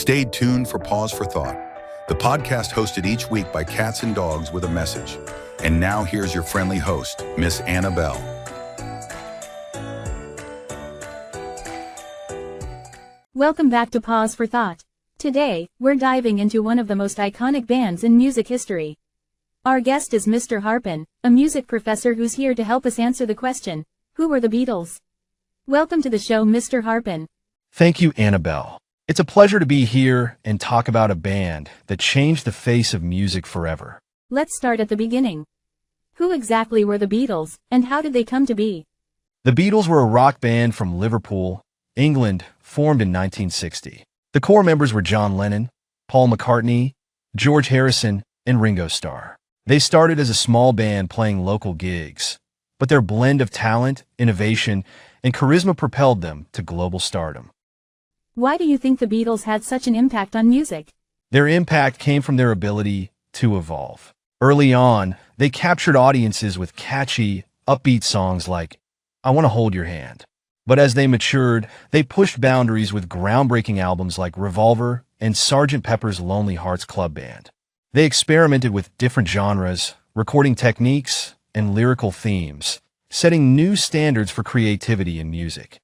stayed tuned for Pause for Thought, the podcast hosted each week by cats and dogs with a message. And now here's your friendly host, Miss Annabelle. Welcome back to Pause for Thought. Today, we're diving into one of the most iconic bands in music history. Our guest is Mr. Harpin, a music professor who's here to help us answer the question, who were the Beatles? Welcome to the show, Mr. Harpin. Thank you, Annabelle. It's a pleasure to be here and talk about a band that changed the face of music forever. Let's start at the beginning. Who exactly were the Beatles, and how did they come to be? The Beatles were a rock band from Liverpool, England, formed in 1960. The core members were John Lennon, Paul McCartney, George Harrison, and Ringo Starr. They started as a small band playing local gigs, but their blend of talent, innovation, and charisma propelled them to global stardom. Why do you think the Beatles had such an impact on music? Their impact came from their ability to evolve. Early on, they captured audiences with catchy, upbeat songs like I Want to Hold Your Hand. But as they matured, they pushed boundaries with groundbreaking albums like Revolver and Sgt. Pepper's Lonely Hearts Club Band. They experimented with different genres, recording techniques, and lyrical themes, setting new standards for creativity in music.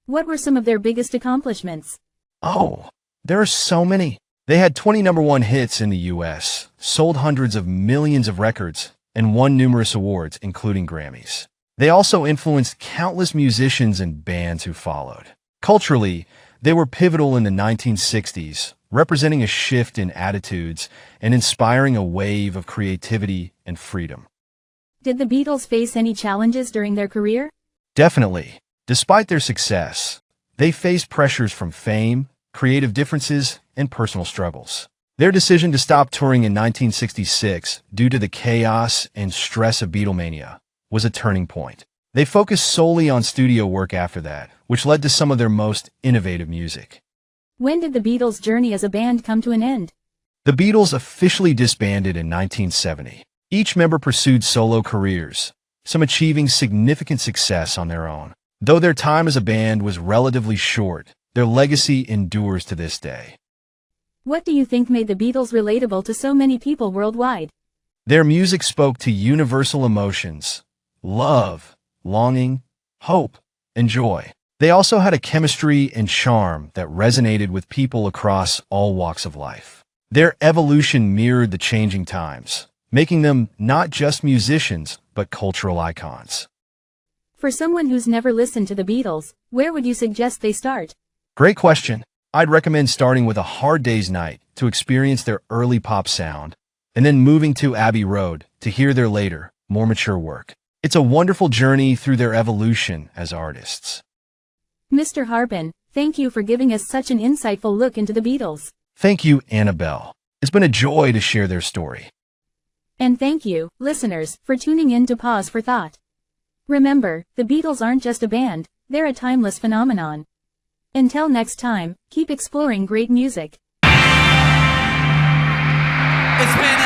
What were some of their biggest accomplishments? Oh, there are so many. They had 20 number one hits in the US, sold hundreds of millions of records, and won numerous awards, including Grammys. They also influenced countless musicians and bands who followed. Culturally, they were pivotal in the 1960s, representing a shift in attitudes and inspiring a wave of creativity and freedom. Did the Beatles face any challenges during their career? Definitely. Despite their success, they faced pressures from fame, creative differences, and personal struggles. Their decision to stop touring in 1966 due to the chaos and stress of Beatlemania was a turning point. They focused solely on studio work after that, which led to some of their most innovative music. When did the Beatles' journey as a band come to an end? The Beatles officially disbanded in 1970. Each member pursued solo careers, some achieving significant success on their own. Though their time as a band was relatively short, their legacy endures to this day. What do you think made the Beatles relatable to so many people worldwide? Their music spoke to universal emotions: love, longing, hope, and joy. They also had a chemistry and charm that resonated with people across all walks of life. Their evolution mirrored the changing times, making them not just musicians, but cultural icons. For someone who's never listened to the Beatles, where would you suggest they start? Great question. I'd recommend starting with A Hard Day's Night to experience their early pop sound, and then moving to Abbey Road to hear their later, more mature work. It's a wonderful journey through their evolution as artists. Mr. Harpin, thank you for giving us such an insightful look into the Beatles. Thank you, Annabelle. It's been a joy to share their story. And thank you, listeners, for tuning in to Pause for Thought. Remember, the Beatles aren't just a band, they're a timeless phenomenon. Until next time, keep exploring great music. It's been